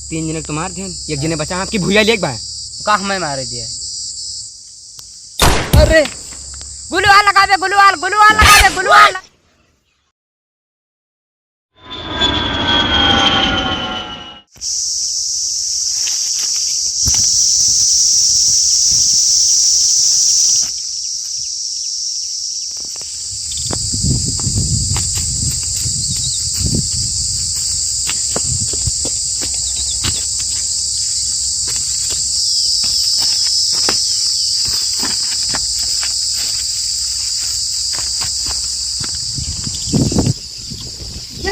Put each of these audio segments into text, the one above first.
3 जने तुम्हार ध्यान एक जने बचा आपकी भूया लेक बा का हमें मारे दिया। अरे गुलवाल लगावे गुलवाल लगावे गुलवाल।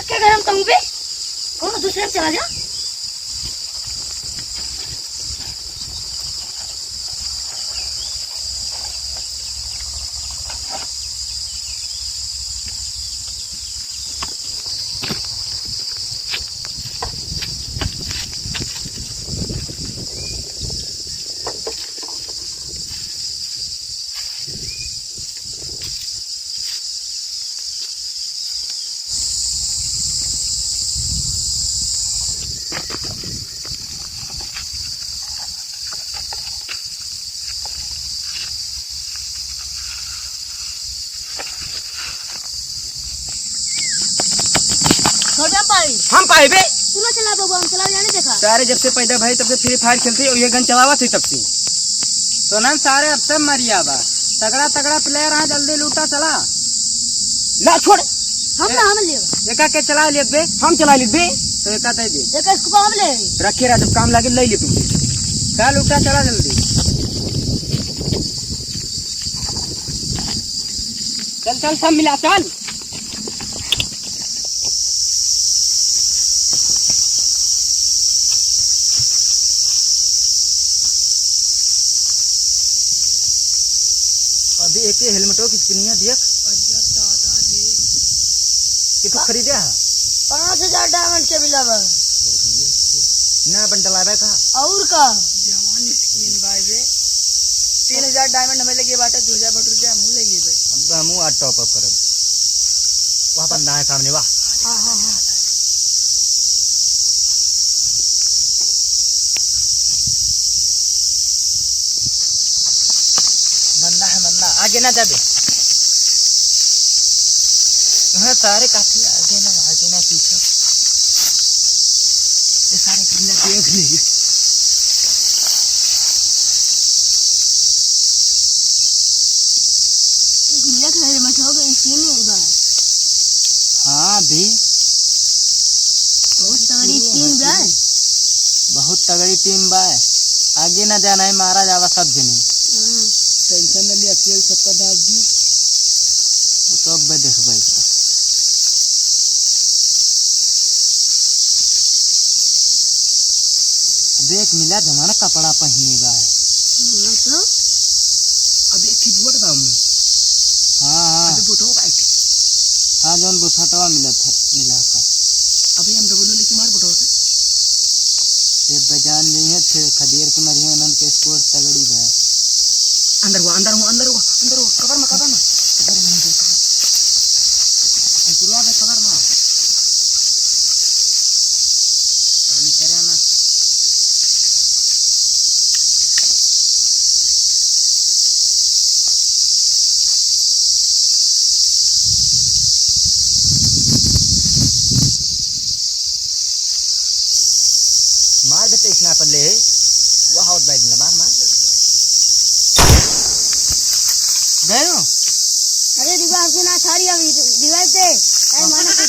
क्या गरम तंग पे कौन दूसरे चला जा। हम पाए बे तू ना चला बाबू हम चला जाने देखा। सारे जब से पैदा भाई तब से फ्री फायर खेलते और ये गन चलावा थी तब से तो ना सारे अब सब मरिया बा। तगड़ा तगड़ा प्लेयर आ जल्दी लूटा चला। ला छोड़ हम ले एका के चला लियत बे। हम चला ली बे तो एका दे दे एक इसको हम ले रखे रहा जब काम लागे ले ली तुम का लूटा चला जल्दी। चल चल सब मिला चल। अभी एक हेलमेटो की स्क्रीनिया देख कितो खरीदे है 5000 डायमंड के मिला बा ना बंडल आवे का और का जवानी स्क्रीन भाई बे 3000 डायमंड हमें लगे बाटे 2000 बट रुपया हम ले लिए बे। अब हम आ टॉप अप करब वहां बंदा है सामने वाह। हां हां हां बंदा आगे ना जाबे। हाँ सारे काफी आगे ना पीछे ये सारे कमला देख लिए। मिला घर में ठोक स्क्रीन में बा। हाँ भी बहुत तगड़ी टीम बा। बहुत तगड़ी टीम बा। आगे ना जाना है मारा जावा सब जने। हां टेंशन न लिया अकेले सबका दाब दी वो तो अब देख भाई देख मिला जमाना कपड़ा पहने बा है। हां तो अब एक चीज बोल दाम में हाँ अभी बोतो बाइक हाँ जोन बुथटवा मिलत है मिला का अभी हम डबल लेके मार बोतो ये बजान नहीं है फिर खदेर के मरिए अनंत के स्पोर्ट तगड़ी बा। अंदर वो कवर में कवर में अंकुरवा में कवर में अब नहीं करे ना मार देते स्नाइपर ले वो हाउस बैग में मार गए हो। अरे रिवाइव के ना थारी अभी रिवाइव दे टाइम माना की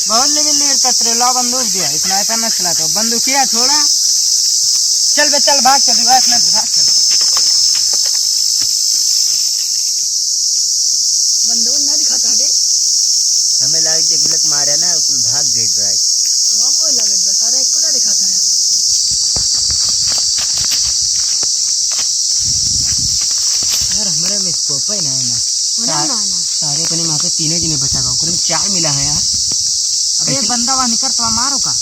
बहुत लेवल लेर कतरे ला बंदूक दिया स्नाइपर न चलाता बंदूक किया छोड़ा चल बे चल भाग चल रिवाइव में भाग चल बंदूक ना दिखाता दे हमें लाइट एक मिनट मारे ना कुल भाग दे रहा है वो कोई लगे बस सारे एक को ना दिखाता है। यार हमारे में स्कोप है ना ना सारे कने वहां पे 3 जने बचा गांव को 4 मिला है यार। अबे एक बंदा वहां निकल तो मारो का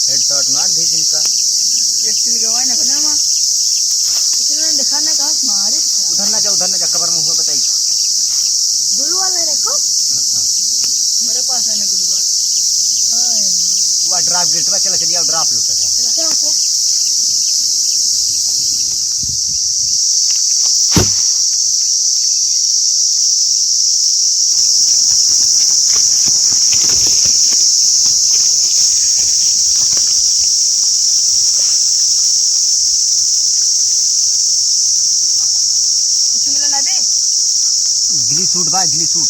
हेडशॉट मार दी जिनका एक किल गवाए ना बना मां कितना दिखाना का मारे उधर ना जा कबर में हुआ बताइए गुलू वाला देखो गिरटवा चला चलिए और ड्राप लूटा जाए। कुछ मिला ना बे? गिली सूट भाई, गिली सूट।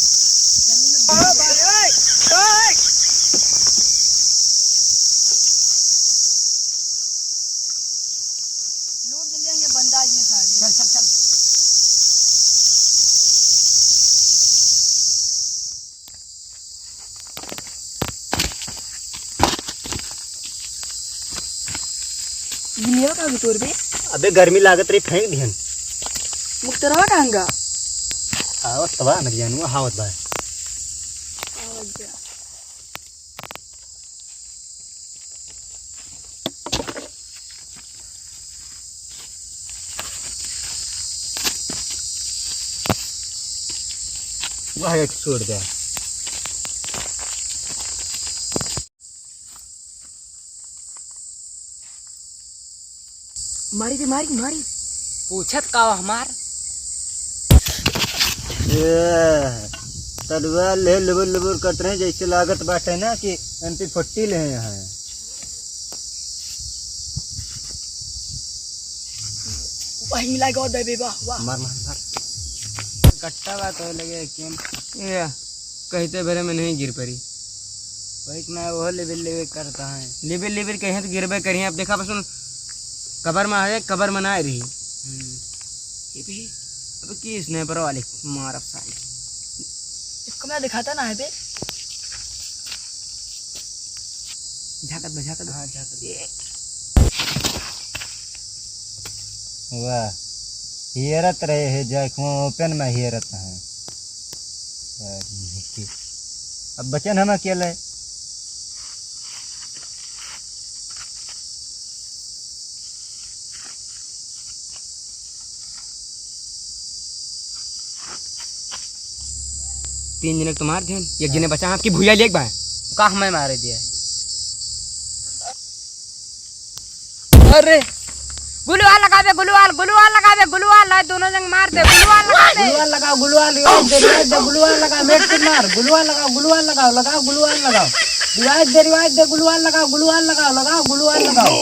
लूट जल्दी ये बंदा ये सारी। चल चल चल। ये मेरा का तोर बे? अबे गर्मी लागत रही, फेंक दिहन। मुक्तरवा कांगा। आवत तबा न जानू हावत बा। वह एक छोड़ दे। मारी भी मारी मारी। पूछत का हमार तलवा ले लबुर लबुर करते रहे, जैसे लागत बाटे ना कि एंटी फट्टी ले हैं। वही मिला के और बे वाह वाह। मार मार मार। कट्टा बात हो लगे क्यों ये कहते भरे में नहीं गिर पड़ी वही मैं वो लेबिल लेबिल करता है लेबिल लेबिल कहीं तो गिरबे करी। अब देखा बस कबर में है, कबर मना रही ये भी। अब की स्नैपर वाले मार साली इसको मैं दिखाता ना है बे। झाकत हाँ झाकत ये वाह हियरत रहे है, जखो ओपन में हियरत है। अब बचन हम अकेले। तीन जने तो मार थे, एक जने बचा आपकी भूया लेक बा का हमें मारे दिया। अरे गुलवाल लगा दे, गुलवाल लगा दे, गुलवाल दोनों जंग मार दे। गुलवाल लगाओ गुलवाल गुलवाल लगा मेट से मार। गुलवाल लगाओ गुलवाल लगाओ रिवाज दे गुलवाल लगाओ गुलवाल लगाओ।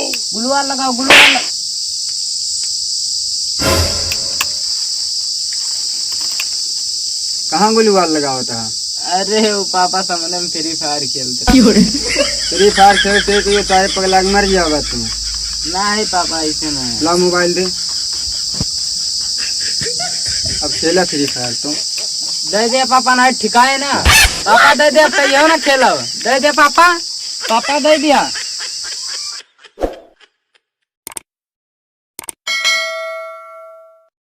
कहाँ गुलवाल लगाओ था? अरे वो पापा सामने में फ्री फायर खेलते। फ्री फायर खेलते तो ये तारे पगला के मर जाओगा तू। ना है पापा ऐसे ना है। ला मोबाइल दे। अब खेला फ्री फायर तो दे दे पापा ना ठिकाए ना। पापा दे दे, अब तो ये ना खेलो। दे दे पापा, पापा दे दिया।